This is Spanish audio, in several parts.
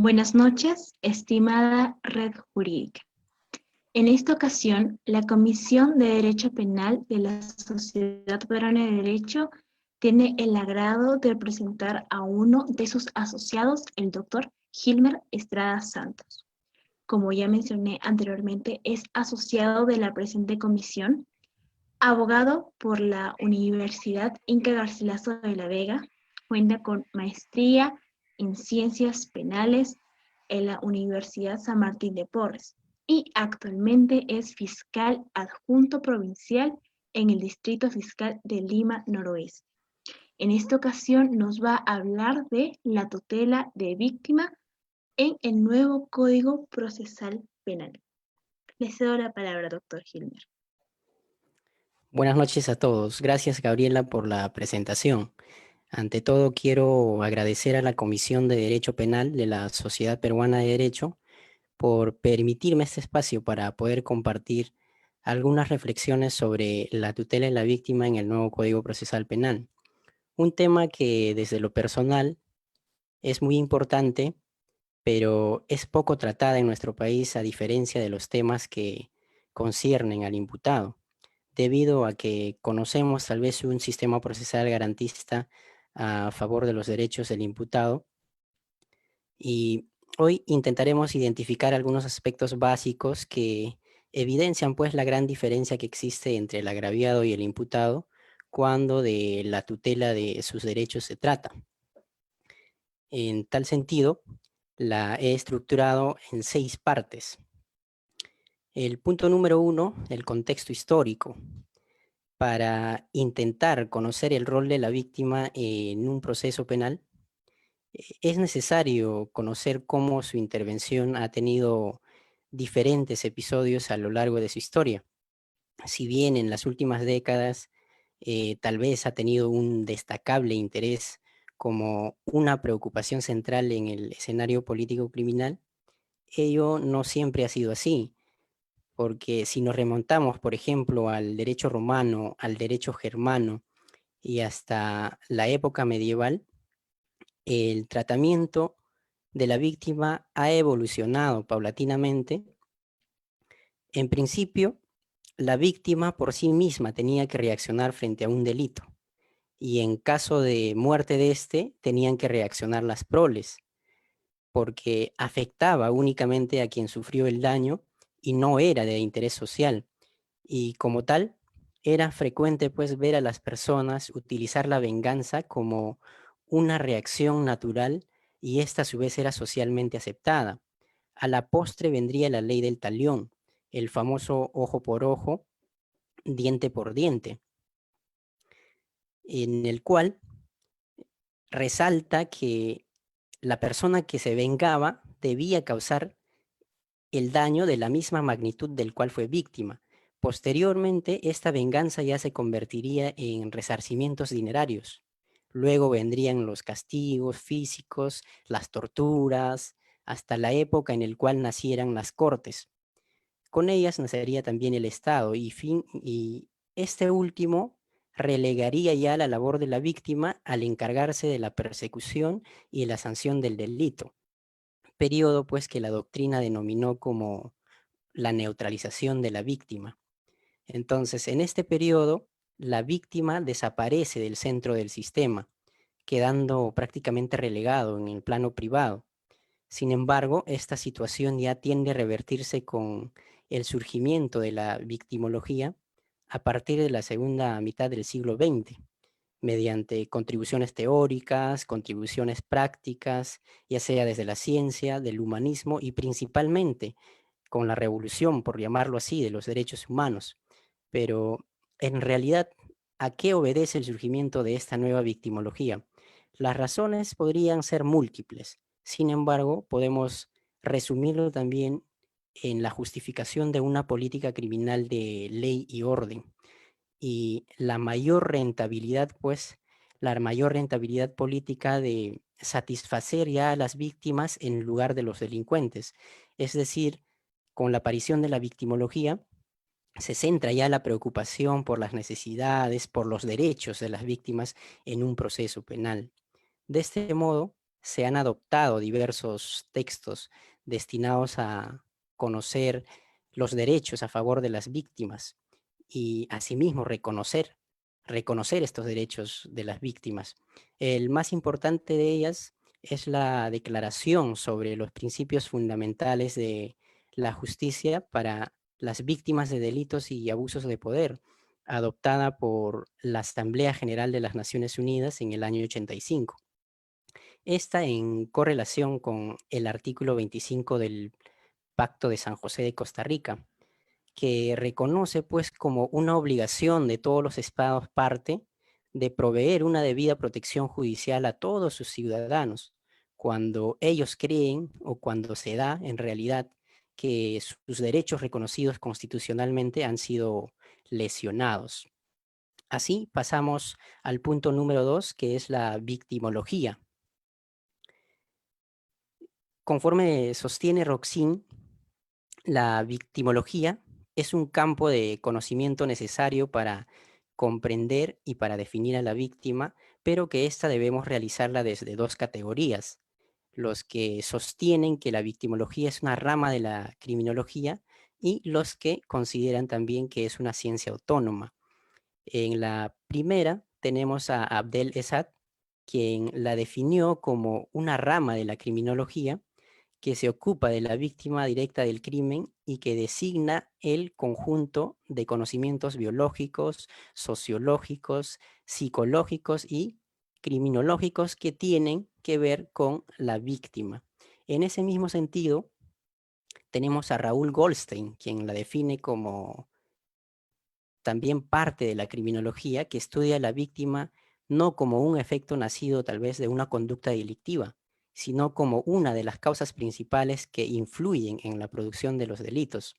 Buenas noches, estimada red jurídica. En esta ocasión, la Comisión de Derecho Penal de la Sociedad Peruana de Derecho tiene el agrado de presentar a uno de sus asociados, el doctor Gilmer Estrada Santos. Como ya mencioné anteriormente, es asociado de la presente comisión, abogado por la Universidad Inca Garcilaso de la Vega, cuenta con maestría en Ciencias Penales en la Universidad San Martín de Porres y actualmente es fiscal adjunto provincial en el Distrito Fiscal de Lima Noroeste. En esta ocasión nos va a hablar de la tutela de víctima en el nuevo Código Procesal Penal. Le cedo la palabra, doctor Gilmer. Buenas noches a todos. Gracias, Gabriela, por la presentación. Ante todo, quiero agradecer a la Comisión de Derecho Penal de la Sociedad Peruana de Derecho por permitirme este espacio para poder compartir algunas reflexiones sobre la tutela de la víctima en el nuevo Código Procesal Penal. Un tema que desde lo personal es muy importante, pero es poco tratada en nuestro país a diferencia de los temas que conciernen al imputado, debido a que conocemos tal vez un sistema procesal garantista a favor de los derechos del imputado. Y hoy intentaremos identificar algunos aspectos básicos que evidencian pues la gran diferencia que existe entre el agraviado y el imputado cuando de la tutela de sus derechos se trata. En tal sentido, la he estructurado en 6 partes. El punto número 1, el contexto histórico. Para intentar conocer el rol de la víctima en un proceso penal, es necesario conocer cómo su intervención ha tenido diferentes episodios a lo largo de su historia. Si bien en las últimas décadas tal vez ha tenido un destacable interés como una preocupación central en el escenario político criminal, ello no siempre ha sido así, porque si nos remontamos, por ejemplo, al derecho romano, al derecho germano y hasta la época medieval, el tratamiento de la víctima ha evolucionado paulatinamente. En principio, la víctima por sí misma tenía que reaccionar frente a un delito, y en caso de muerte de este, tenían que reaccionar las proles, porque afectaba únicamente a quien sufrió el daño y no era de interés social. Y como tal, era frecuente pues ver a las personas utilizar la venganza como una reacción natural, y esta a su vez era socialmente aceptada. A la postre vendría la ley del talión, el famoso ojo por ojo, diente por diente, en el cual resalta que la persona que se vengaba debía causar el daño de la misma magnitud del cual fue víctima. Posteriormente, esta venganza ya se convertiría en resarcimientos dinerarios. Luego vendrían los castigos físicos, las torturas, hasta la época en la cual nacieran las cortes. Con ellas nacería también el Estado y este último relegaría ya la labor de la víctima al encargarse de la persecución y la sanción del delito, periodo pues que la doctrina denominó como la neutralización de la víctima. Entonces, en este periodo, la víctima desaparece del centro del sistema, quedando prácticamente relegado en el plano privado. Sin embargo, esta situación ya tiende a revertirse con el surgimiento de la victimología a partir de la segunda mitad del siglo XX, mediante contribuciones teóricas, contribuciones prácticas, ya sea desde la ciencia, del humanismo y principalmente con la revolución, por llamarlo así, de los derechos humanos. Pero en realidad, ¿a qué obedece el surgimiento de esta nueva victimología? Las razones podrían ser múltiples. Sin embargo, podemos resumirlo también en la justificación de una política criminal de ley y orden. Y la mayor rentabilidad, pues, la mayor rentabilidad política de satisfacer ya a las víctimas en lugar de los delincuentes. Es decir, con la aparición de la victimología, se centra ya la preocupación por las necesidades, por los derechos de las víctimas en un proceso penal. De este modo, se han adoptado diversos textos destinados a conocer los derechos a favor de las víctimas y asimismo reconocer estos derechos de las víctimas. El más importante de ellas es la Declaración sobre los Principios Fundamentales de la Justicia para las Víctimas de Delitos y Abusos de Poder, adoptada por la Asamblea General de las Naciones Unidas en el año 85. Esta en correlación con el artículo 25 del Pacto de San José de Costa Rica, que reconoce pues como una obligación de todos los estados parte de proveer una debida protección judicial a todos sus ciudadanos cuando ellos creen o cuando se da en realidad que sus derechos reconocidos constitucionalmente han sido lesionados. Así pasamos al punto número 2, que es la victimología. Conforme sostiene Roxin, la victimología es un campo de conocimiento necesario para comprender y para definir a la víctima, pero que ésta debemos realizarla desde dos categorías: los que sostienen que la victimología es una rama de la criminología y los que consideran también que es una ciencia autónoma. En la primera tenemos a Abdel Esad, quien la definió como una rama de la criminología que se ocupa de la víctima directa del crimen y que designa el conjunto de conocimientos biológicos, sociológicos, psicológicos y criminológicos que tienen que ver con la víctima. En ese mismo sentido, tenemos a Raúl Goldstein, quien la define como también parte de la criminología, que estudia a la víctima no como un efecto nacido tal vez de una conducta delictiva, sino como una de las causas principales que influyen en la producción de los delitos.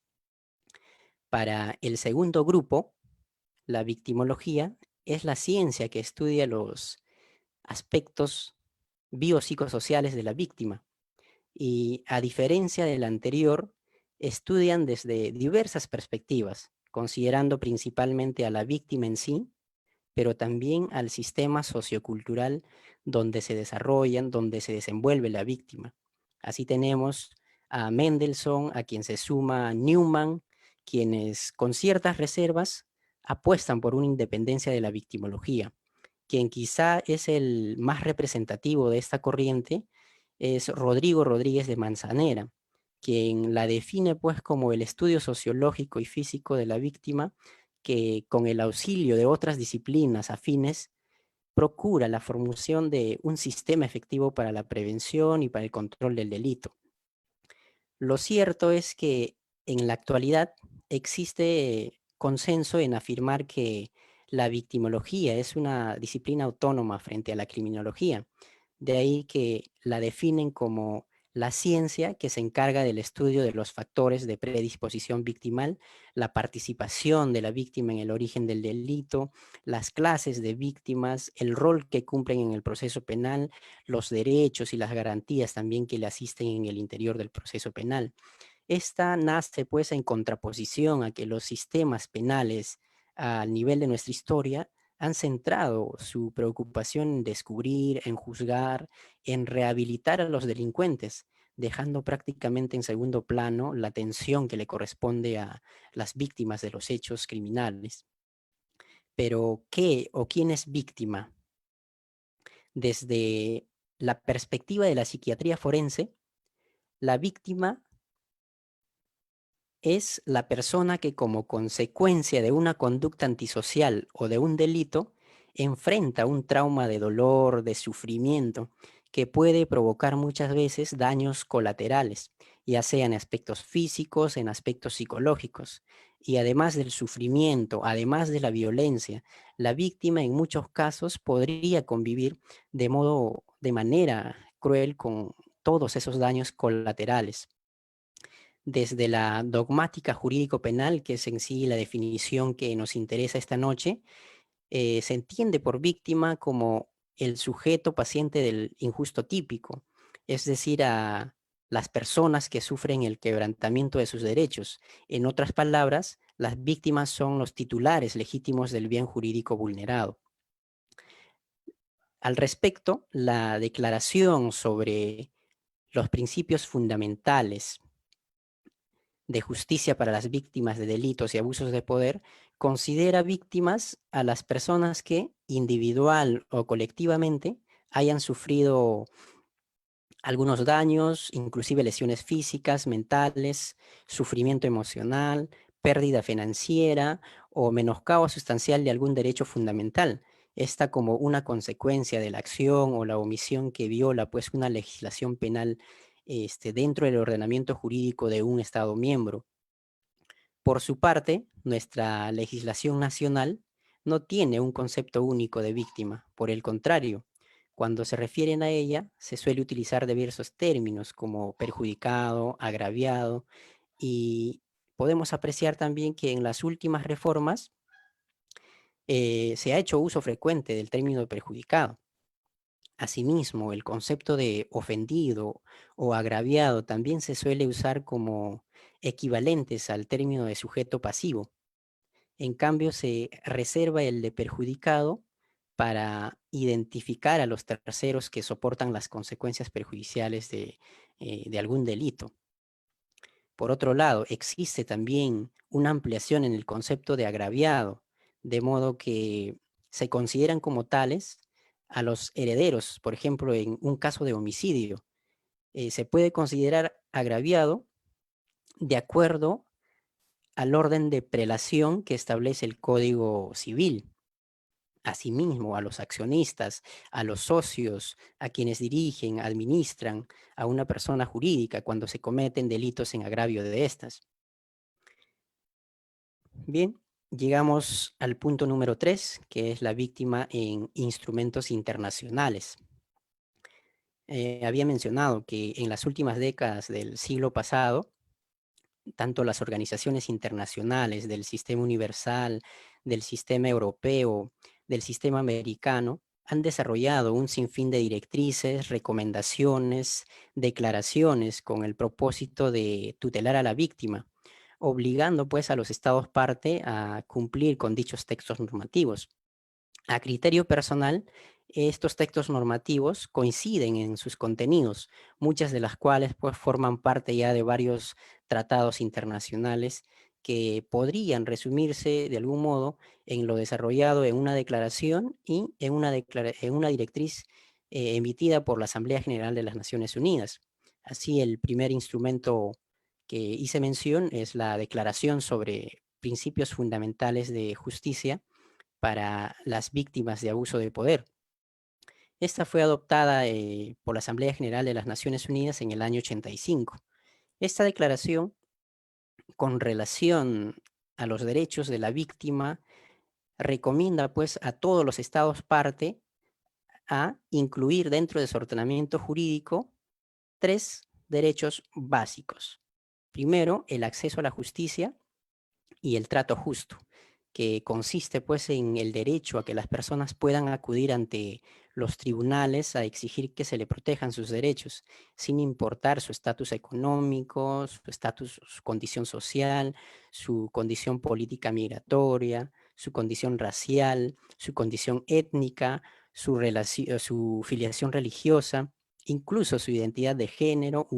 Para el segundo grupo, la victimología es la ciencia que estudia los aspectos biopsicosociales de la víctima y, a diferencia del anterior, estudian desde diversas perspectivas, considerando principalmente a la víctima en sí, pero también al sistema sociocultural donde se desarrollan, donde se desenvuelve la víctima. Así tenemos a Mendelssohn, a quien se suma Newman, quienes con ciertas reservas apuestan por una independencia de la victimología. Quien quizá es el más representativo de esta corriente es Rodrigo Rodríguez de Manzanera, quien la define pues como el estudio sociológico y físico de la víctima que, con el auxilio de otras disciplinas afines, procura la formación de un sistema efectivo para la prevención y para el control del delito. Lo cierto es que en la actualidad existe consenso en afirmar que la victimología es una disciplina autónoma frente a la criminología. De ahí que la definen como la ciencia que se encarga del estudio de los factores de predisposición victimal, la participación de la víctima en el origen del delito, las clases de víctimas, el rol que cumplen en el proceso penal, los derechos y las garantías también que le asisten en el interior del proceso penal. Esta nace pues en contraposición a que los sistemas penales al nivel de nuestra historia han centrado su preocupación en descubrir, en juzgar, en rehabilitar a los delincuentes, dejando prácticamente en segundo plano la atención que le corresponde a las víctimas de los hechos criminales. Pero, ¿qué o quién es víctima? Desde la perspectiva de la psiquiatría forense, la víctima es la persona que, como consecuencia de una conducta antisocial o de un delito, enfrenta un trauma de dolor, de sufrimiento, que puede provocar muchas veces daños colaterales, ya sea en aspectos físicos, en aspectos psicológicos. Y además del sufrimiento, además de la violencia, la víctima en muchos casos podría convivir de manera cruel con todos esos daños colaterales. Desde la dogmática jurídico-penal, que es en sí la definición que nos interesa esta noche, se entiende por víctima como el sujeto paciente del injusto típico, es decir, a las personas que sufren el quebrantamiento de sus derechos. En otras palabras, las víctimas son los titulares legítimos del bien jurídico vulnerado. Al respecto, la Declaración sobre los Principios Fundamentales de Justicia para las Víctimas de Delitos y Abusos de Poder considera víctimas a las personas que, individual o colectivamente, hayan sufrido algunos daños, inclusive lesiones físicas, mentales, sufrimiento emocional, pérdida financiera o menoscabo sustancial de algún derecho fundamental. Esta como una consecuencia de la acción o la omisión que viola pues una legislación penal dentro del ordenamiento jurídico de un Estado miembro. Por su parte, nuestra legislación nacional no tiene un concepto único de víctima. Por el contrario, cuando se refieren a ella, se suele utilizar diversos términos como perjudicado, agraviado, y podemos apreciar también que en las últimas reformas se ha hecho uso frecuente del término perjudicado. Asimismo, el concepto de ofendido o agraviado también se suele usar como equivalentes al término de sujeto pasivo. En cambio, se reserva el de perjudicado para identificar a los terceros que soportan las consecuencias perjudiciales de algún delito. Por otro lado, existe también una ampliación en el concepto de agraviado, de modo que se consideran como tales a los herederos. Por ejemplo, en un caso de homicidio, se puede considerar agraviado de acuerdo al orden de prelación que establece el Código Civil. Asimismo, a los accionistas, a los socios, a quienes dirigen, administran a una persona jurídica cuando se cometen delitos en agravio de estas. Bien, llegamos al punto número 3, que es la víctima en instrumentos internacionales. Había mencionado que en las últimas décadas del siglo pasado, tanto las organizaciones internacionales del sistema universal, del sistema europeo, del sistema americano, han desarrollado un sinfín de directrices, recomendaciones, declaraciones con el propósito de tutelar a la víctima, obligando pues a los estados parte a cumplir con dichos textos normativos. A criterio personal, estos textos normativos coinciden en sus contenidos, muchas de las cuales pues forman parte ya de varios tratados internacionales que podrían resumirse de algún modo en lo desarrollado en una declaración y en una directriz emitida por la Asamblea General de las Naciones Unidas. Así, el primer instrumento que hice mención es la Declaración sobre Principios Fundamentales de Justicia para las víctimas de abuso de poder. Esta fue adoptada por la Asamblea General de las Naciones Unidas en el año 85. Esta declaración, con relación a los derechos de la víctima, recomienda pues a todos los estados parte a incluir dentro de su ordenamiento jurídico 3 derechos básicos. Primero, el acceso a la justicia y el trato justo, que consiste pues en el derecho a que las personas puedan acudir ante los tribunales a exigir que se le protejan sus derechos, sin importar su estatus económico, su estatus, su condición social, su condición política migratoria, su condición racial, su condición étnica, su filiación religiosa, incluso su identidad de género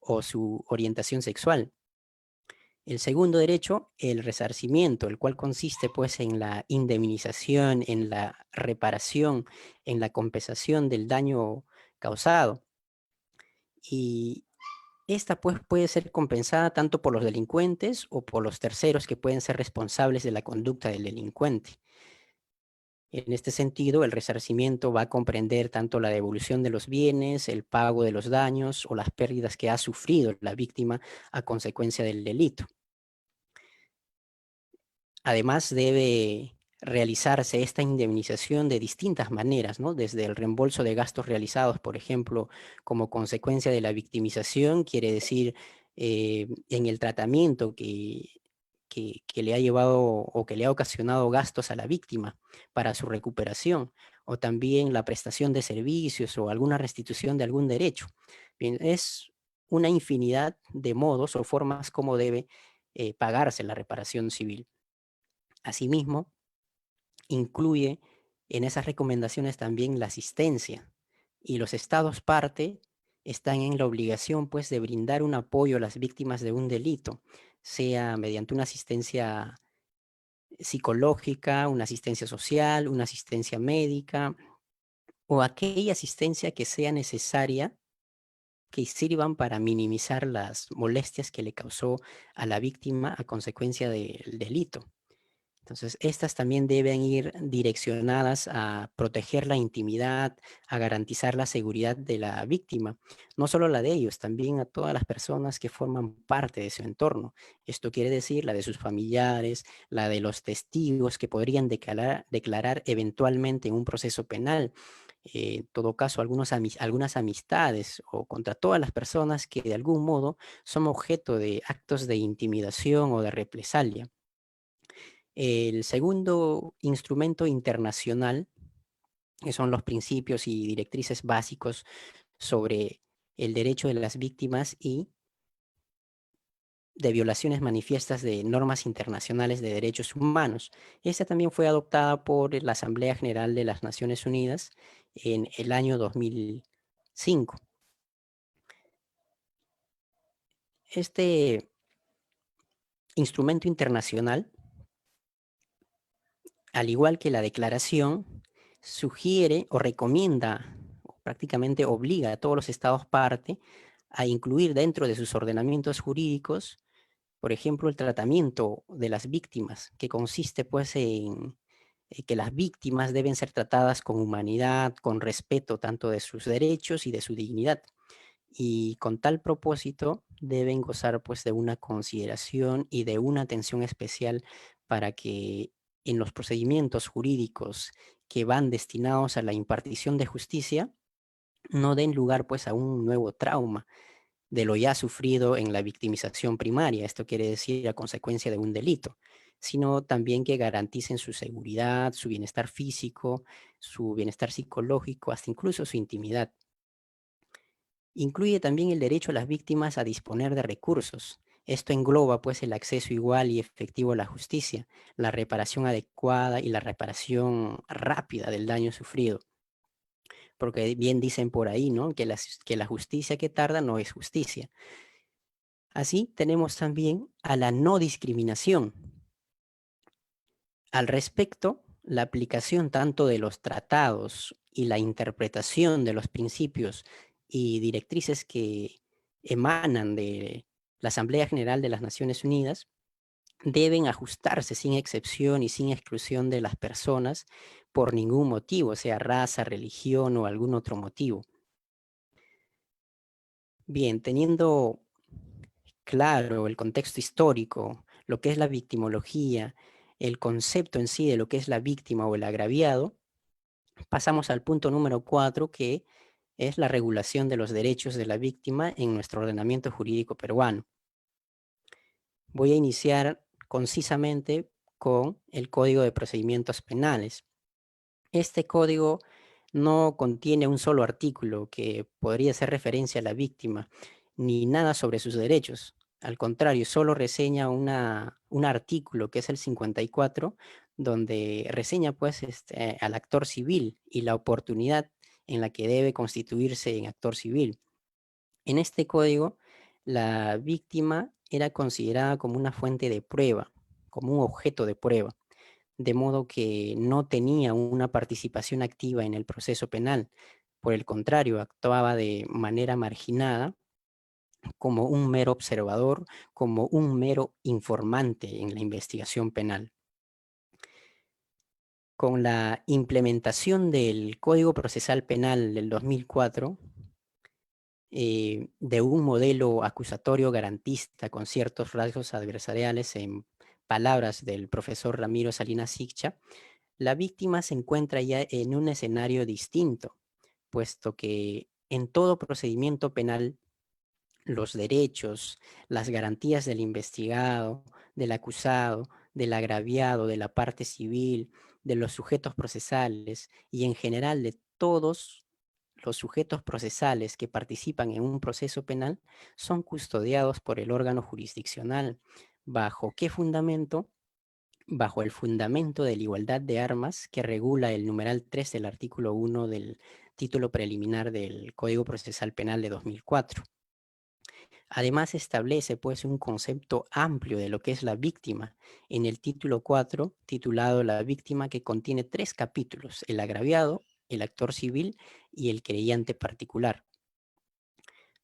o su orientación sexual. El segundo derecho, el resarcimiento, el cual consiste pues en la indemnización, en la reparación, en la compensación del daño causado. Y esta pues puede ser compensada tanto por los delincuentes o por los terceros que pueden ser responsables de la conducta del delincuente. En este sentido, el resarcimiento va a comprender tanto la devolución de los bienes, el pago de los daños o las pérdidas que ha sufrido la víctima a consecuencia del delito. Además, debe realizarse esta indemnización de distintas maneras, ¿no? Desde el reembolso de gastos realizados, por ejemplo, como consecuencia de la victimización, quiere decir en el tratamiento que le ha llevado o que le ha ocasionado gastos a la víctima para su recuperación, o también la prestación de servicios o alguna restitución de algún derecho. Bien, es una infinidad de modos o formas como debe pagarse la reparación civil. Asimismo, incluye en esas recomendaciones también la asistencia, y los estados parte están en la obligación pues de brindar un apoyo a las víctimas de un delito, sea mediante una asistencia psicológica, una asistencia social, una asistencia médica o aquella asistencia que sea necesaria, que sirvan para minimizar las molestias que le causó a la víctima a consecuencia del delito. Entonces, estas también deben ir direccionadas a proteger la intimidad, a garantizar la seguridad de la víctima, no solo la de ellos, también a todas las personas que forman parte de su entorno. Esto quiere decir la de sus familiares, la de los testigos que podrían declarar eventualmente en un proceso penal. En todo caso, algunas amistades o contra todas las personas que de algún modo son objeto de actos de intimidación o de represalia. El segundo instrumento internacional, que son los principios y directrices básicos sobre el derecho de las víctimas y de violaciones manifiestas de normas internacionales de derechos humanos. Esta también fue adoptada por la Asamblea General de las Naciones Unidas en el año 2005. Este instrumento internacional, al igual que la declaración, sugiere o recomienda, o prácticamente obliga a todos los estados parte a incluir dentro de sus ordenamientos jurídicos, por ejemplo, el tratamiento de las víctimas, que consiste pues en que las víctimas deben ser tratadas con humanidad, con respeto tanto de sus derechos y de su dignidad. Y con tal propósito deben gozar pues de una consideración y de una atención especial para que en los procedimientos jurídicos que van destinados a la impartición de justicia no den lugar pues a un nuevo trauma de lo ya sufrido en la victimización primaria, esto quiere decir a consecuencia de un delito, sino también que garanticen su seguridad, su bienestar físico, su bienestar psicológico, hasta incluso su intimidad. Incluye también el derecho a las víctimas a disponer de recursos. Esto engloba pues el acceso igual y efectivo a la justicia, la reparación adecuada y la reparación rápida del daño sufrido. Porque bien dicen por ahí, ¿no? Que la justicia que tarda no es justicia. Así tenemos también a la no discriminación. Al respecto, la aplicación tanto de los tratados y la interpretación de los principios y directrices que emanan de la Asamblea General de las Naciones Unidas deben ajustarse sin excepción y sin exclusión de las personas por ningún motivo, sea raza, religión o algún otro motivo. Bien, teniendo claro el contexto histórico, lo que es la victimología, el concepto en sí de lo que es la víctima o el agraviado, pasamos al punto número 4, que es la regulación de los derechos de la víctima en nuestro ordenamiento jurídico peruano. Voy a iniciar concisamente con el Código de Procedimientos Penales. Este código no contiene un solo artículo que podría hacer referencia a la víctima, ni nada sobre sus derechos. Al contrario, solo reseña un artículo que es el 54, donde reseña pues al actor civil y la oportunidad en la que debe constituirse en actor civil. En este código, la víctima era considerada como una fuente de prueba, como un objeto de prueba, de modo que no tenía una participación activa en el proceso penal. Por el contrario, actuaba de manera marginada, como un mero observador, como un mero informante en la investigación penal. Con la implementación del Código Procesal Penal del 2004, de un modelo acusatorio garantista con ciertos rasgos adversariales, en palabras del profesor Ramiro Salinas Siccha, la víctima se encuentra ya en un escenario distinto, puesto que en todo procedimiento penal los derechos, las garantías del investigado, del acusado, del agraviado, de la parte civil, de los sujetos procesales y en general de todos los sujetos procesales que participan en un proceso penal son custodiados por el órgano jurisdiccional. ¿Bajo qué fundamento? bajo el fundamento de la igualdad de armas que regula el numeral 3 del artículo 1 del título preliminar del Código Procesal Penal de 2004. Además, establece pues un concepto amplio de lo que es la víctima en el título 4, titulado La víctima, que contiene 3 capítulos: el agraviado, el actor civil y el creyente particular.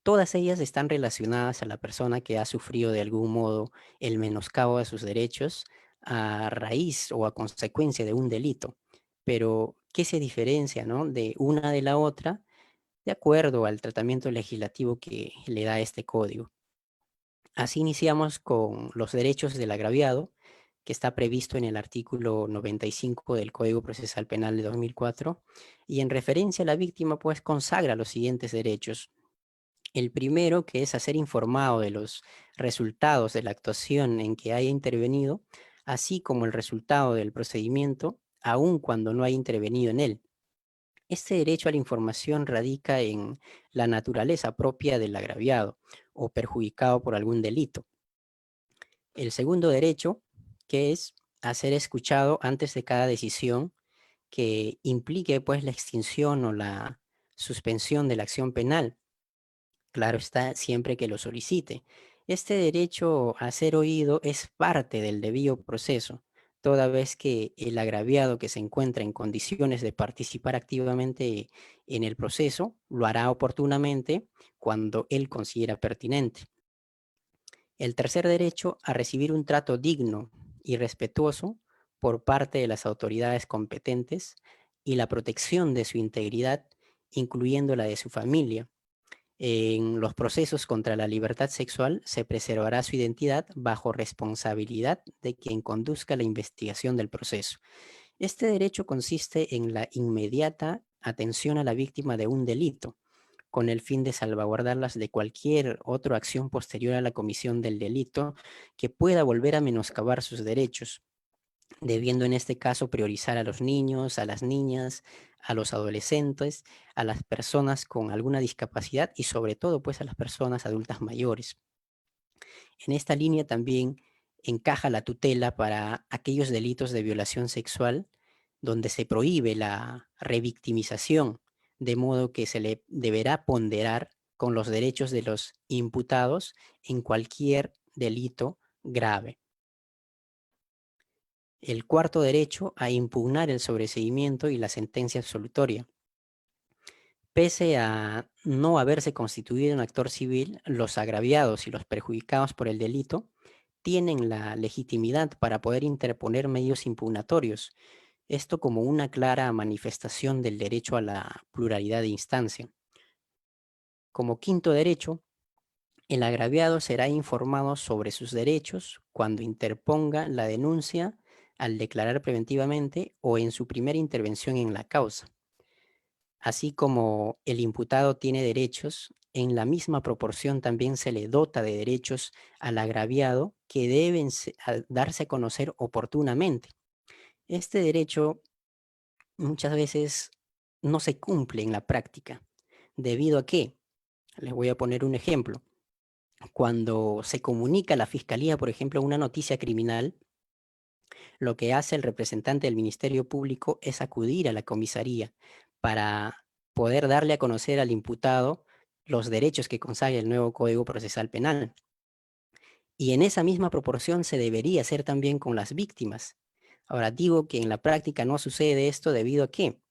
Todas ellas están relacionadas a la persona que ha sufrido de algún modo el menoscabo de sus derechos a raíz o a consecuencia de un delito. Pero, ¿qué se diferencia, no, de una de la otra de acuerdo al tratamiento legislativo que le da este código? Así iniciamos con los derechos del agraviado, que está previsto en el artículo 95 del Código Procesal Penal de 2004, y en referencia a la víctima, pues consagra los siguientes derechos. El primero, que es ser informado de los resultados de la actuación en que haya intervenido, así como el resultado del procedimiento, aun cuando no haya intervenido en él. Este derecho a la información radica en la naturaleza propia del agraviado o perjudicado por algún delito. El segundo derecho, que es a ser escuchado antes de cada decisión que implique pues la extinción o la suspensión de la acción penal. Claro está, siempre que lo solicite. Este derecho a ser oído es parte del debido proceso, toda vez que el agraviado que se encuentra en condiciones de participar activamente en el proceso lo hará oportunamente cuando él considera pertinente. El tercer derecho, a recibir un trato digno y respetuoso por parte de las autoridades competentes y la protección de su integridad, incluyendo la de su familia. En los procesos contra la libertad sexual se preservará su identidad bajo responsabilidad de quien conduzca la investigación del proceso. Este derecho consiste en la inmediata atención a la víctima de un delito, con el fin de salvaguardarlas de cualquier otra acción posterior a la comisión del delito que pueda volver a menoscabar sus derechos, debiendo en este caso priorizar a los niños, a las niñas, a los adolescentes, a las personas con alguna discapacidad y sobre todo pues a las personas adultas mayores. En esta línea también encaja la tutela para aquellos delitos de violación sexual donde se prohíbe la revictimización, de modo que se le deberá ponderar con los derechos de los imputados en cualquier delito grave. El cuarto derecho, a impugnar el sobreseimiento y la sentencia absolutoria. Pese a no haberse constituido un actor civil, los agraviados y los perjudicados por el delito tienen la legitimidad para poder interponer medios impugnatorios, esto como una clara manifestación del derecho a la pluralidad de instancia. Como quinto derecho, el agraviado será informado sobre sus derechos cuando interponga la denuncia, al declarar preventivamente o en su primera intervención en la causa. Así como el imputado tiene derechos, en la misma proporción también se le dota de derechos al agraviado que deben darse a conocer oportunamente. Este derecho muchas veces no se cumple en la práctica, debido a que, les voy a poner un ejemplo, cuando se comunica a la fiscalía, por ejemplo, una noticia criminal, lo que hace el representante del Ministerio Público es acudir a la comisaría para poder darle a conocer al imputado los derechos que consagra el nuevo Código Procesal Penal. Y en esa misma proporción se debería hacer también con las víctimas. Ahora, digo que en la práctica no sucede esto debido a qué.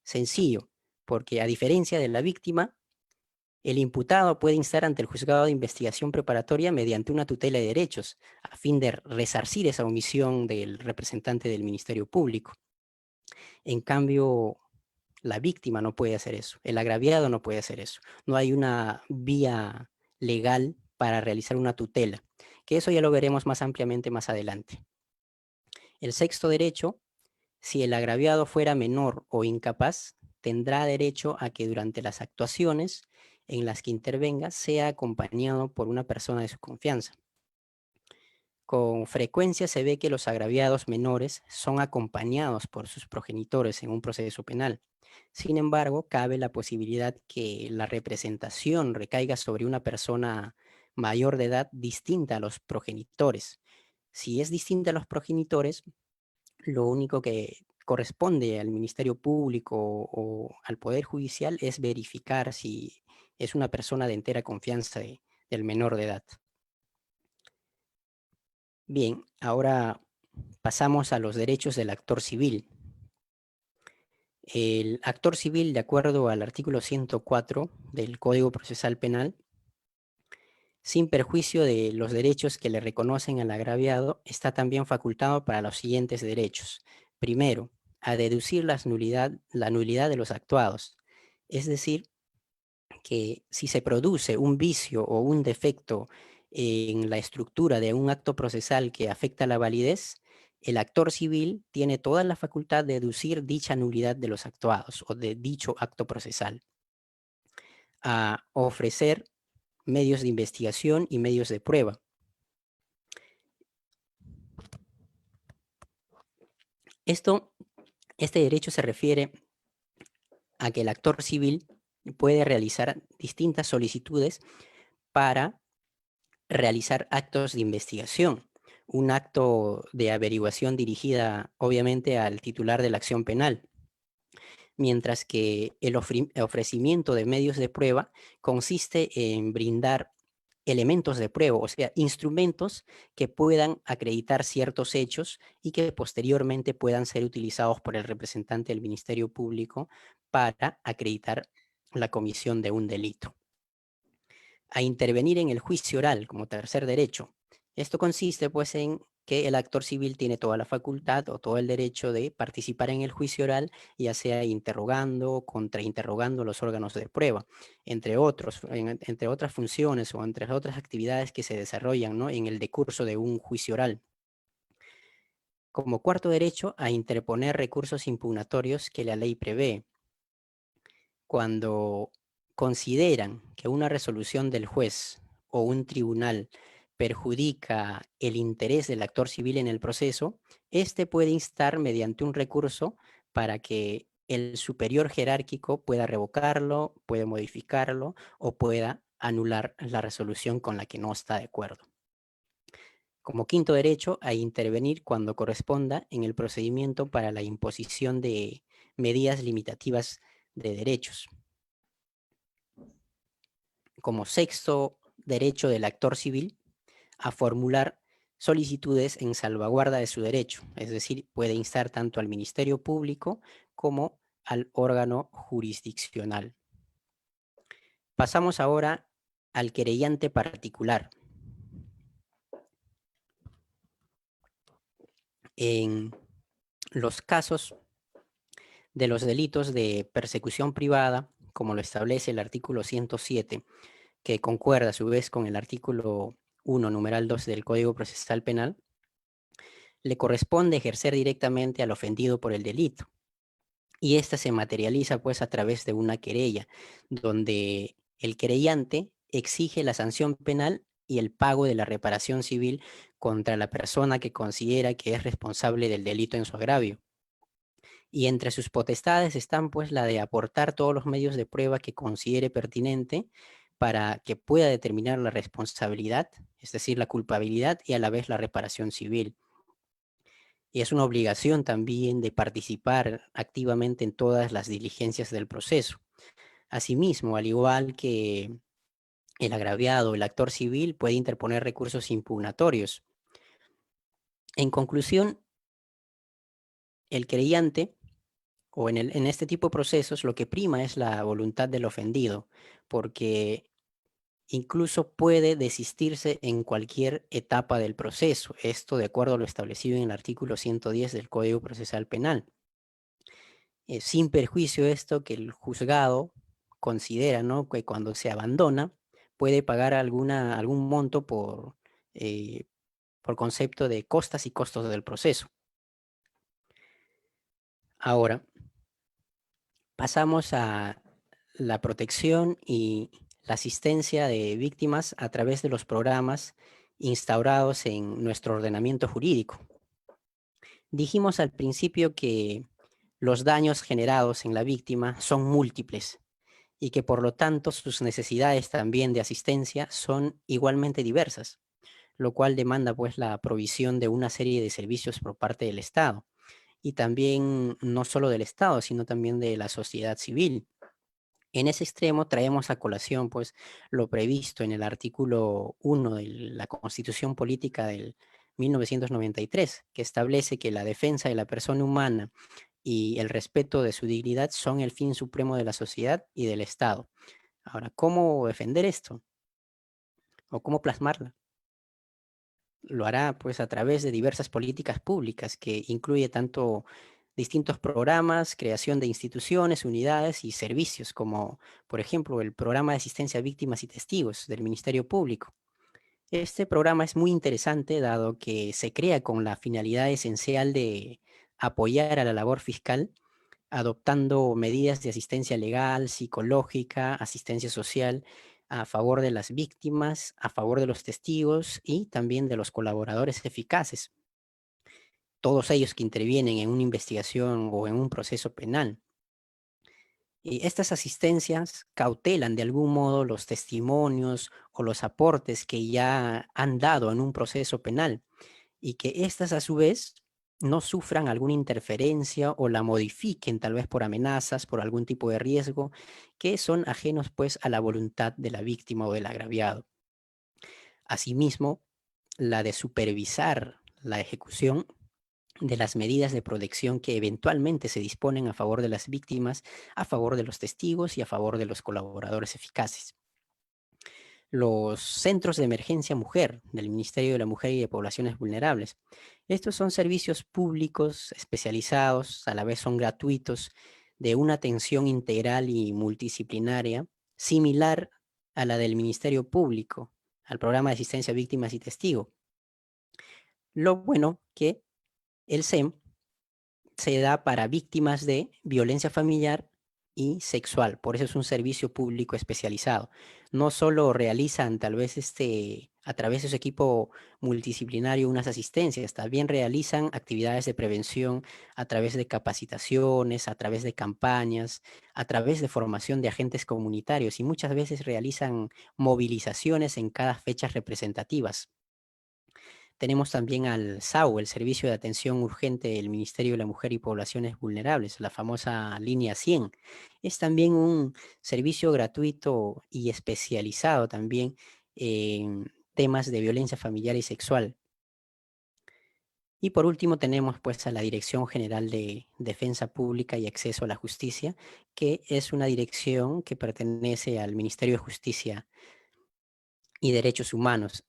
Sencillo, porque a diferencia de la víctima, el imputado puede instar ante el juzgado de investigación preparatoria mediante una tutela de derechos, a fin de resarcir esa omisión del representante del Ministerio Público. En cambio, la víctima no puede hacer eso, el agraviado no puede hacer eso. No hay una vía legal para realizar una tutela, que eso ya lo veremos más ampliamente más adelante. El sexto derecho, si el agraviado fuera menor o incapaz, tendrá derecho a que durante las actuaciones en las que intervenga sea acompañado por una persona de su confianza. Con frecuencia se ve que los agraviados menores son acompañados por sus progenitores en un proceso penal. Sin embargo, cabe la posibilidad que la representación recaiga sobre una persona mayor de edad distinta a los progenitores, Si es distinta a los progenitores, lo único que corresponde al Ministerio Público o al Poder Judicial es verificar si es una persona de entera confianza del menor de edad. Bien, ahora pasamos a los derechos del actor civil. El actor civil, de acuerdo al artículo 104 del Código Procesal Penal, sin perjuicio de los derechos que le reconocen al agraviado, está también facultado para los siguientes derechos. Primero, a deducir la nulidad de los actuados. Es decir, que si se produce un vicio o un defecto en la estructura de un acto procesal que afecta la validez, el actor civil tiene toda la facultad de deducir dicha nulidad de los actuados o de dicho acto procesal, a ofrecer medios de investigación y medios de prueba. Este derecho se refiere a que el actor civil puede realizar distintas solicitudes para realizar actos de investigación. Un acto de averiguación dirigida, obviamente, al titular de la acción penal, mientras que el ofrecimiento de medios de prueba consiste en brindar elementos de prueba, o sea, instrumentos que puedan acreditar ciertos hechos y que posteriormente puedan ser utilizados por el representante del Ministerio Público para acreditar la comisión de un delito. A intervenir en el juicio oral como tercer derecho. Esto consiste pues en que el actor civil tiene toda la facultad o todo el derecho de participar en el juicio oral, ya sea interrogando, contrainterrogando los órganos de prueba, entre otras funciones o entre otras actividades que se desarrollan, ¿no?, en el decurso de un juicio oral. Como cuarto derecho, a interponer recursos impugnatorios que la ley prevé. Cuando consideran que una resolución del juez o un tribunal perjudica el interés del actor civil en el proceso, éste puede instar mediante un recurso para que el superior jerárquico pueda revocarlo, pueda modificarlo o pueda anular la resolución con la que no está de acuerdo. Como quinto derecho, a intervenir cuando corresponda en el procedimiento para la imposición de medidas limitativas de derechos. Como sexto derecho del actor civil, a formular solicitudes en salvaguarda de su derecho, es decir, puede instar tanto al Ministerio Público como al órgano jurisdiccional. Pasamos ahora al querellante particular. En los casos de los delitos de persecución privada, como lo establece el artículo 107, que concuerda a su vez con el artículo 1, numeral 2 del Código Procesal Penal, le corresponde ejercer directamente al ofendido por el delito. Y esta se materializa pues a través de una querella, donde el querellante exige la sanción penal y el pago de la reparación civil contra la persona que considera que es responsable del delito en su agravio. Y entre sus potestades están pues la de aportar todos los medios de prueba que considere pertinente para que pueda determinar la responsabilidad, es decir, la culpabilidad y a la vez la reparación civil. Y es una obligación también de participar activamente en todas las diligencias del proceso. Asimismo, al igual que el agraviado, el actor civil puede interponer recursos impugnatorios. En conclusión, el creyente o en este tipo de procesos lo que prima es la voluntad del ofendido, porque incluso puede desistirse en cualquier etapa del proceso, esto de acuerdo a lo establecido en el artículo 110 del Código Procesal Penal. Sin perjuicio esto que el juzgado considera, ¿no?, que cuando se abandona puede pagar algún monto por concepto de costas y costos del proceso. Ahora, pasamos a la protección y la asistencia de víctimas a través de los programas instaurados en nuestro ordenamiento jurídico. Dijimos al principio que los daños generados en la víctima son múltiples y que por lo tanto sus necesidades también de asistencia son igualmente diversas. lo cual demanda pues la provisión de una serie de servicios por parte del Estado, y también no solo del Estado, sino también de la sociedad civil. En ese extremo traemos a colación pues lo previsto en el artículo 1 de la Constitución Política del 1993, que establece que la defensa de la persona humana y el respeto de su dignidad son el fin supremo de la sociedad y del Estado. Ahora, ¿cómo defender esto? ¿O cómo plasmarla? Lo hará pues a través de diversas políticas públicas que incluye tanto distintos programas, creación de instituciones, unidades y servicios, como por ejemplo el programa de asistencia a víctimas y testigos del Ministerio Público. Este programa es muy interesante dado que se crea con la finalidad esencial de apoyar a la labor fiscal, adoptando medidas de asistencia legal, psicológica, asistencia social a favor de las víctimas, a favor de los testigos y también de los colaboradores eficaces, todos ellos que intervienen en una investigación o en un proceso penal. Y estas asistencias cautelan de algún modo los testimonios o los aportes que ya han dado en un proceso penal, y que éstas a su vez no sufran alguna interferencia o la modifiquen tal vez por amenazas, por algún tipo de riesgo, que son ajenos pues a la voluntad de la víctima o del agraviado. Asimismo, la de supervisar la ejecución de las medidas de protección que eventualmente se disponen a favor de las víctimas, a favor de los testigos y a favor de los colaboradores eficaces. Los centros de emergencia mujer del Ministerio de la Mujer y de Poblaciones Vulnerables. Estos son servicios públicos especializados, a la vez son gratuitos, de una atención integral y multidisciplinaria, similar a la del Ministerio Público, al programa de asistencia a víctimas y testigos. Lo bueno que el SEM se da para víctimas de violencia familiar y sexual. Por eso es un servicio público especializado. No solo realizan tal vez a través de su equipo multidisciplinario unas asistencias, también realizan actividades de prevención a través de capacitaciones, a través de campañas, a través de formación de agentes comunitarios, y muchas veces realizan movilizaciones en cada fecha representativas. Tenemos también al SAU, el Servicio de Atención Urgente del Ministerio de la Mujer y Poblaciones Vulnerables, la famosa línea 100. Es también un servicio gratuito y especializado también en temas de violencia familiar y sexual. Y por último tenemos pues a la Dirección General de Defensa Pública y Acceso a la Justicia, que es una dirección que pertenece al Ministerio de Justicia y Derechos Humanos.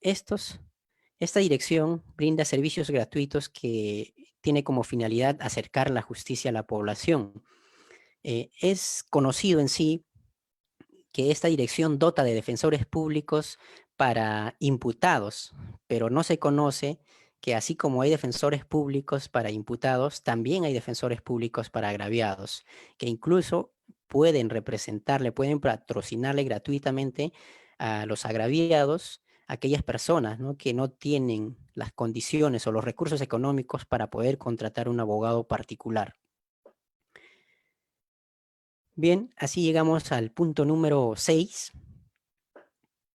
Esta dirección brinda servicios gratuitos que tiene como finalidad acercar la justicia a la población. Es conocido en sí que esta dirección dota de defensores públicos para imputados, pero no se conoce que así como hay defensores públicos para imputados, también hay defensores públicos para agraviados, que incluso pueden representarle, pueden patrocinarle gratuitamente a los agraviados, aquellas personas, ¿no?, que no tienen las condiciones o los recursos económicos para poder contratar un abogado particular. Bien, así llegamos al punto número 6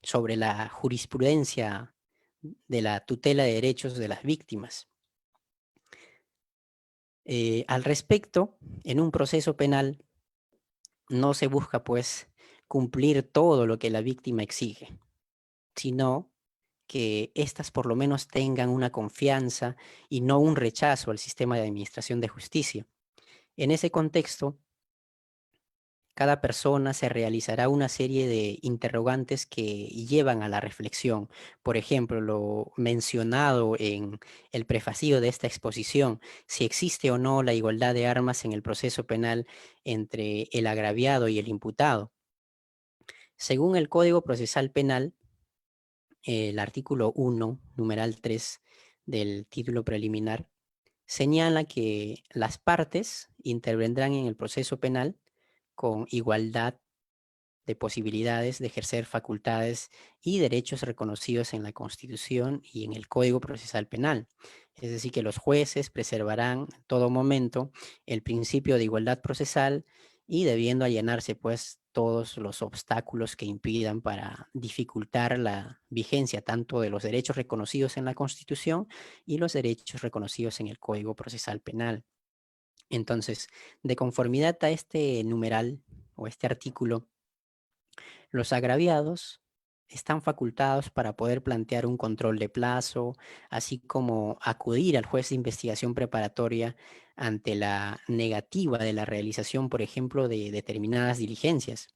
sobre la jurisprudencia de la tutela de derechos de las víctimas. Al respecto, en un proceso penal no se busca pues cumplir todo lo que la víctima exige, sino que éstas por lo menos tengan una confianza y no un rechazo al sistema de administración de justicia. En ese contexto, cada persona se realizará una serie de interrogantes que llevan a la reflexión. Por ejemplo, lo mencionado en el prefacio de esta exposición, si existe o no la igualdad de armas en el proceso penal entre el agraviado y el imputado. Según el Código Procesal Penal, el artículo 1, numeral 3 del título preliminar, señala que las partes intervendrán en el proceso penal con igualdad de posibilidades de ejercer facultades y derechos reconocidos en la Constitución y en el Código Procesal Penal. Es decir, que los jueces preservarán en todo momento el principio de igualdad procesal y debiendo allanarse pues todos los obstáculos que impidan para dificultar la vigencia tanto de los derechos reconocidos en la Constitución y los derechos reconocidos en el Código Procesal Penal. Entonces, de conformidad a este numeral o este artículo, los agraviados están facultados para poder plantear un control de plazo, así como acudir al juez de investigación preparatoria ante la negativa de la realización, por ejemplo, de determinadas diligencias.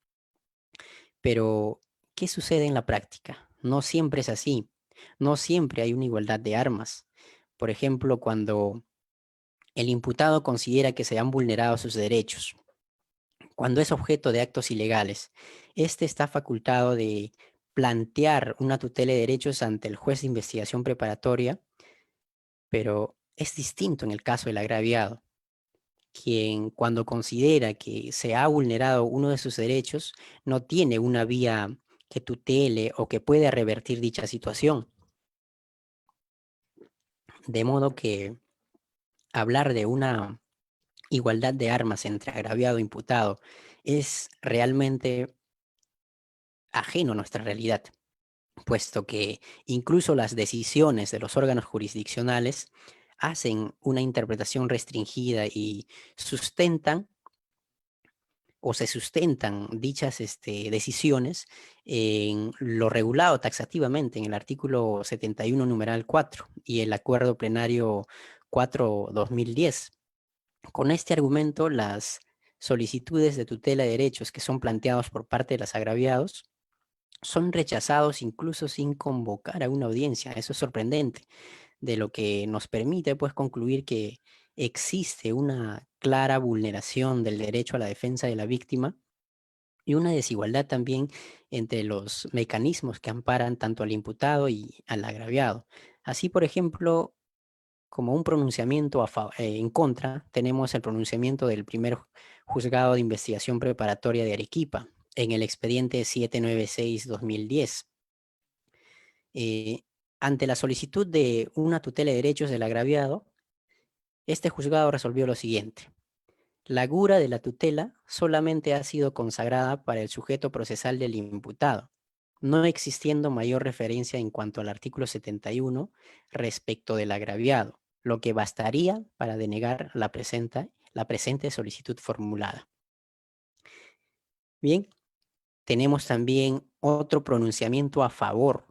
Pero, ¿qué sucede en la práctica? No siempre es así. No siempre hay una igualdad de armas. Por ejemplo, cuando el imputado considera que se han vulnerado sus derechos, cuando es objeto de actos ilegales, este está facultado de plantear una tutela de derechos ante el juez de investigación preparatoria, pero es distinto en el caso del agraviado, quien cuando considera que se ha vulnerado uno de sus derechos, no tiene una vía que tutele o que pueda revertir dicha situación. De modo que hablar de una igualdad de armas entre agraviado e imputado es realmente ajeno a nuestra realidad, puesto que incluso las decisiones de los órganos jurisdiccionales hacen una interpretación restringida y sustentan o se sustentan dichas decisiones en lo regulado taxativamente en el artículo 71, numeral 4 y el acuerdo plenario 4/2010. Con este argumento, las solicitudes de tutela de derechos que son planteados por parte de los agraviados son rechazados incluso sin convocar a una audiencia. Eso es sorprendente, de lo que nos permite pues concluir que existe una clara vulneración del derecho a la defensa de la víctima y una desigualdad también entre los mecanismos que amparan tanto al imputado y al agraviado. Así, por ejemplo, como un pronunciamiento en contra, tenemos el pronunciamiento del primer juzgado de investigación preparatoria de Arequipa en el expediente 796/2010. Eh, Ante la solicitud de una tutela de derechos del agraviado, este juzgado resolvió lo siguiente. La gura de la tutela solamente ha sido consagrada para el sujeto procesal del imputado, no existiendo mayor referencia en cuanto al artículo 71 respecto del agraviado, lo que bastaría para denegar la presente solicitud formulada. Bien, tenemos también otro pronunciamiento a favor,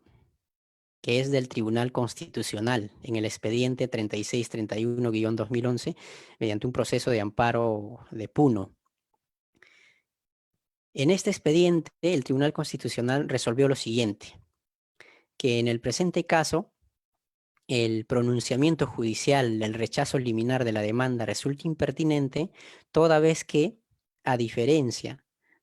que es del Tribunal Constitucional en el expediente 3631-2011, mediante un proceso de amparo de Puno. En este expediente, el Tribunal Constitucional resolvió lo siguiente, que en el presente caso, el pronunciamiento judicial del rechazo liminar de la demanda resulta impertinente, toda vez que, a diferencia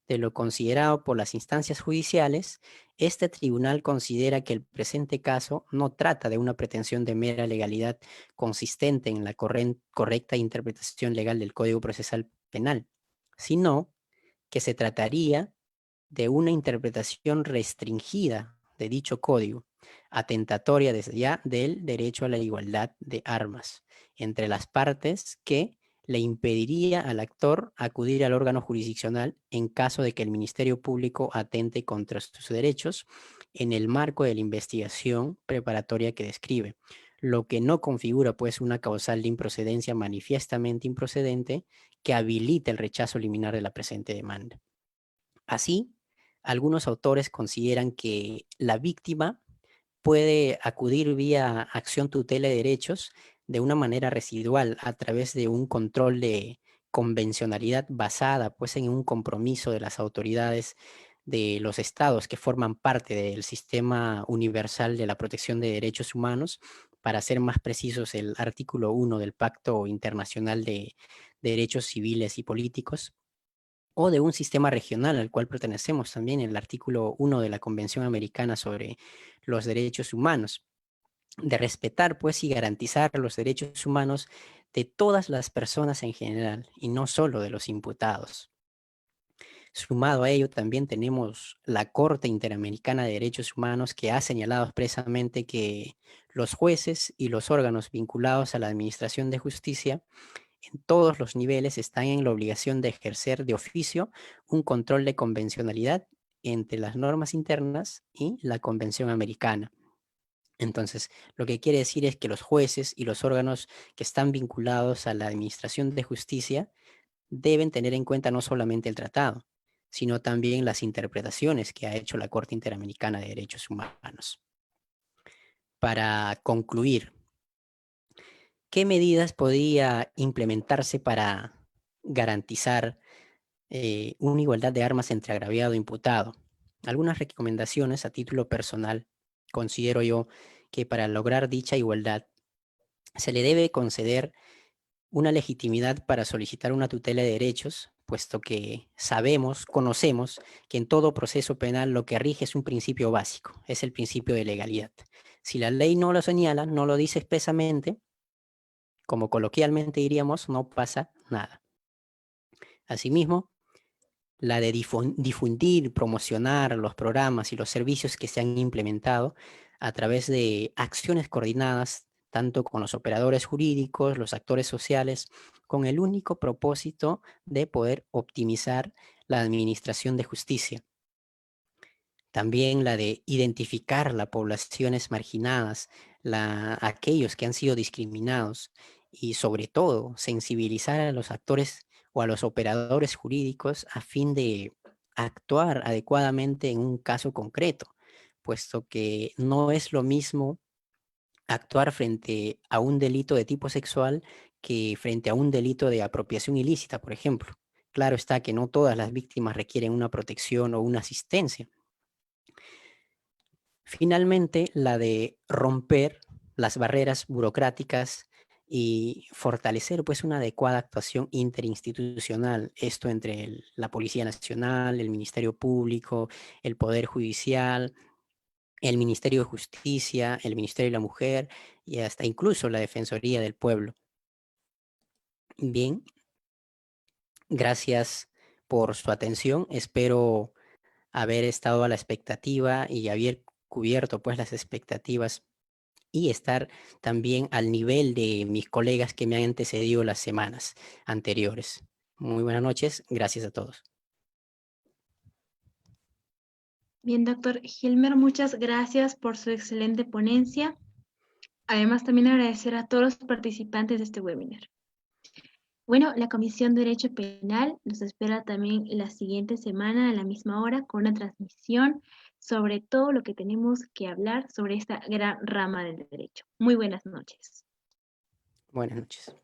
de lo considerado por las instancias judiciales, este tribunal considera que el presente caso no trata de una pretensión de mera legalidad consistente en la correcta interpretación legal del Código Procesal Penal, sino que se trataría de una interpretación restringida de dicho código, atentatoria desde ya del derecho a la igualdad de armas entre las partes, que le impediría al actor acudir al órgano jurisdiccional en caso de que el Ministerio Público atente contra sus derechos en el marco de la investigación preparatoria que describe, lo que no configura pues una causal de improcedencia manifiestamente improcedente que habilite el rechazo liminar de la presente demanda. Así, algunos autores consideran que la víctima puede acudir vía acción tutela de derechos de una manera residual a través de un control de convencionalidad basada pues en un compromiso de las autoridades de los estados que forman parte del sistema universal de la protección de derechos humanos, para ser más precisos el artículo 1 del Pacto Internacional de Derechos Civiles y Políticos, o de un sistema regional al cual pertenecemos también, en el artículo 1 de la Convención Americana sobre los Derechos Humanos, de respetar pues y garantizar los derechos humanos de todas las personas en general y no solo de los imputados. Sumado a ello, también tenemos la Corte Interamericana de Derechos Humanos, que ha señalado expresamente que los jueces y los órganos vinculados a la administración de justicia en todos los niveles están en la obligación de ejercer de oficio un control de convencionalidad entre las normas internas y la Convención Americana. Entonces, lo que quiere decir es que los jueces y los órganos que están vinculados a la administración de justicia deben tener en cuenta no solamente el tratado, sino también las interpretaciones que ha hecho la Corte Interamericana de Derechos Humanos. Para concluir, ¿qué medidas podría implementarse para garantizar una igualdad de armas entre agraviado e imputado? Algunas recomendaciones a título personal. Considero yo que para lograr dicha igualdad se le debe conceder una legitimidad para solicitar una tutela de derechos, puesto que conocemos que en todo proceso penal lo que rige es un principio básico, es el principio de legalidad. Si la ley no lo señala, no lo dice expresamente, como coloquialmente diríamos, no pasa nada. Asimismo, la de difundir, promocionar los programas y los servicios que se han implementado a través de acciones coordinadas, tanto con los operadores jurídicos, los actores sociales, con el único propósito de poder optimizar la administración de justicia. También la de identificar las poblaciones marginadas, aquellos que han sido discriminados y sobre todo sensibilizar a los actores o a los operadores jurídicos a fin de actuar adecuadamente en un caso concreto, puesto que no es lo mismo actuar frente a un delito de tipo sexual que frente a un delito de apropiación ilícita, por ejemplo. Claro está que no todas las víctimas requieren una protección o una asistencia. Finalmente, la de romper las barreras burocráticas y fortalecer pues una adecuada actuación interinstitucional, esto entre la Policía Nacional, el Ministerio Público, el Poder Judicial, el Ministerio de Justicia, el Ministerio de la Mujer y hasta incluso la Defensoría del Pueblo. Bien, gracias por su atención. Espero haber estado a la expectativa y haber cubierto pues las expectativas y estar también al nivel de mis colegas que me han antecedido las semanas anteriores. Muy buenas noches, gracias a todos. Bien, doctor Hilmer, muchas gracias por su excelente ponencia. Además, también agradecer a todos los participantes de este webinar. Bueno, la Comisión de Derecho Penal nos espera también la siguiente semana a la misma hora con una transmisión sobre todo lo que tenemos que hablar sobre esta gran rama del derecho. Muy buenas noches. Buenas noches.